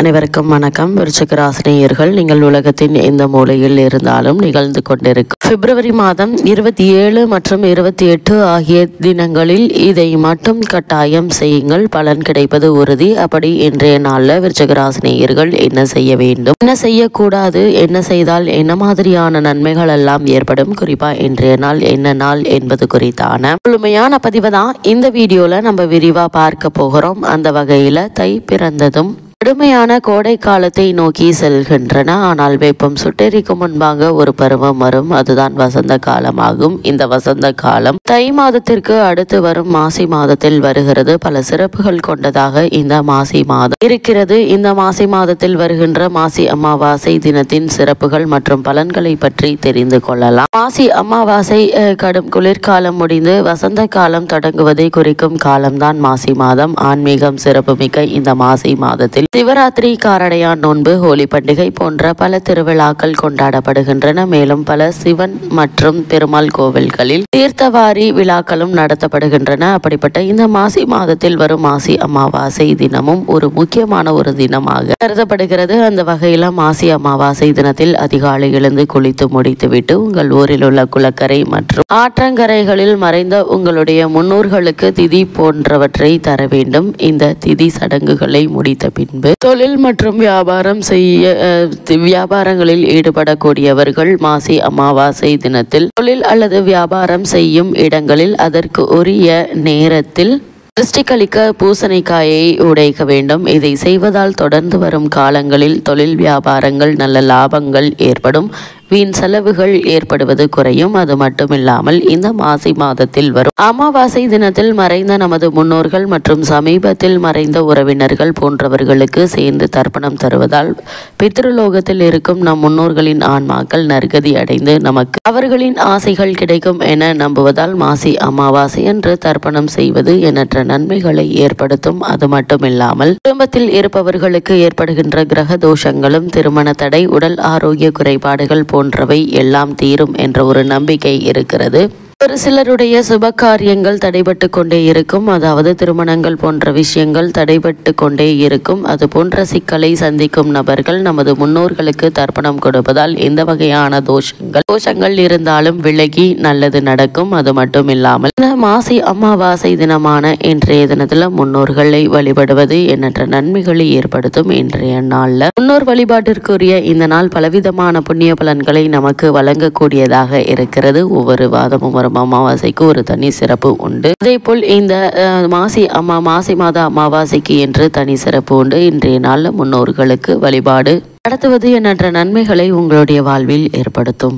அனைவருக்கும் வணக்கம். விருச்சிக ராசினியர்கள், நீங்கள் உலகத்தின் எந்த மூலையில் இருந்தாலும் நிகழ்ந்து கொண்டிருக்கும் பிப்ரவரி மாதம் 27 மற்றும் 28 ஆகிய தினங்களில் இதை மட்டும் கட்டாயம் செய்யுங்கள், பலன் கிடைப்பது உறுதி. அப்படி இன்றைய நாளில் விருச்சிக ராசினியர்கள் என்ன செய்ய வேண்டும், என்ன செய்யக்கூடாது, என்ன செய்தால் என்ன மாதிரியான நன்மைகள் எல்லாம் ஏற்படும், குறிப்பா இன்றைய நாள் என்ன நாள் என்பது குறித்தான முழுமையான பதிவை தான் இந்த வீடியோல நம்ம விரிவா பார்க்க போகிறோம். அந்த வகையில தை பிறந்ததும் கடுமையான கோடை காலத்தை நோக்கி செல்கின்றன. ஆனால் வெப்பம் சுட்டெரிக்கும் முன்பாக ஒரு பருவம் வரும், அதுதான் வசந்த காலமாகும். இந்த வசந்த காலம் தை மாதத்திற்கு அடுத்து வரும் மாசி மாதத்தில் வருகிறது. பல சிறப்புகள் கொண்டதாக இந்த மாசி மாதம் இருக்கிறது. இந்த மாசி மாதத்தில் வருகின்ற மாசி அமாவாசை தினத்தின் சிறப்புகள் மற்றும் பலன்களை பற்றி தெரிந்து கொள்ளலாம். மாசி அமாவாசை கடும் குளிர்காலம் முடிந்து வசந்த காலம் தொடங்குவதை குறிக்கும் காலம்தான் மாசி மாதம். ஆன்மீகம் சிறப்புமிக்க இந்த மாசி மாதத்தில் சிவராத்திரி, காரடையான் நோன்பு, ஹோலி பண்டிகை போன்ற பல திருவிழாக்கள் கொண்டாடப்படுகின்றன. மேலும் பல சிவன் மற்றும் பெருமாள் கோவில்களில் தீர்த்தவாரி விழாக்களும் நடத்தப்படுகின்றன. அப்படிப்பட்ட இந்த மாசி மாதத்தில் வரும் மாசி அமாவாசை தினமும் ஒரு முக்கியமான ஒரு தினமாக கருதப்படுகிறது. அந்த வகையில மாசி அமாவாசை தினத்தில் அதிகாலை எழுந்து குளித்து முடித்துவிட்டு உங்கள் ஊரில் உள்ள குளக்கரை மற்றும் ஆற்றங்கரைகளில் மறைந்த உங்களுடைய முன்னோர்களுக்கு திதி போன்றவற்றை தர வேண்டும். இந்த திதி சடங்குகளை முடித்த பின்பு தொழில் மற்றும் வியாபாரங்களில் ஈடுபடக்கூடியவர்கள் மாசி அமாவாசை தினத்தில் தொழில் அல்லது வியாபாரம் செய்யும் இடங்களில் அதற்கு உரிய நேரத்தில் திருஷ்டிகளிக்க பூசணிக்காயை உடைக்க வேண்டும். இதை செய்வதால் தொடர்ந்து வரும் காலங்களில் தொழில் வியாபாரங்கள் நல்ல லாபங்கள் ஏற்படும், வீண் செலவுகள் ஏற்படுவது குறையும். அது மட்டுமில்லாமல் இந்த மாசி மாதத்தில் வரும் அமாவாசை தினத்தில் மறைந்த நமது முன்னோர்கள் மற்றும் சமீபத்தில் மறைந்த உறவினர்கள் போன்றவர்களுக்கு சேர்ந்து தர்ப்பணம் தருவதால் பித்ருலோகத்தில் இருக்கும் நம் முன்னோர்களின் ஆன்மாக்கள் நற்கதி அடைந்து நமக்கு அவர்களின் ஆசைகள் கிடைக்கும் என நம்புவதால் மாசி அமாவாசை என்று தர்ப்பணம் செய்வது எண்ணற்ற நன்மைகளை ஏற்படுத்தும். அது மட்டுமில்லாமல் குடும்பத்தில் இருப்பவர்களுக்கு ஏற்படுகின்ற கிரக தோஷங்களும், திருமண தடை, உடல் ஆரோக்கிய குறைபாடுகள் போன்றவை எல்லாம் தீரும் என்ற ஒரு நம்பிக்கை இருக்கிறது. ஒரு சிலருடைய சுப காரியங்கள் தடைபட்டு கொண்டே இருக்கும், அதாவது திருமணங்கள் போன்ற விஷயங்கள் தடைபட்டு கொண்டே இருக்கும். அது போன்ற சிக்கலை சந்திக்கும் நபர்கள் நமது முன்னோர்களுக்கு தர்ப்பணம் கொடுப்பதால் எந்த வகையான தோஷங்கள் இருந்தாலும் விலகி நல்லது நடக்கும். அது மட்டும் இல்லாமல் இந்த மாசி அமாவாசை தினமான இன்றைய தினத்துல முன்னோர்களை வழிபடுவது எண்ணற்ற நன்மைகளை ஏற்படுத்தும். இன்றைய நாள்ல முன்னோர் வழிபாட்டிற்குரிய இந்த நாள் பலவிதமான புண்ணிய பலன்களை நமக்கு வழங்கக்கூடியதாக இருக்கிறது. ஒவ்வொரு வாதமும் அமாவாசைக்கு ஒரு தனி சிறப்பு உண்டு. அதே போல் இந்த மாசி மாத அமாவாசைக்கு என்று தனி சிறப்பு உண்டு. இன்றைய நாள்ல முன்னோர்களுக்கு வழிபாடு நடத்துவது எண்ணற்ற நன்மைகளை உங்களுடைய வாழ்வில் ஏற்படுத்தும்.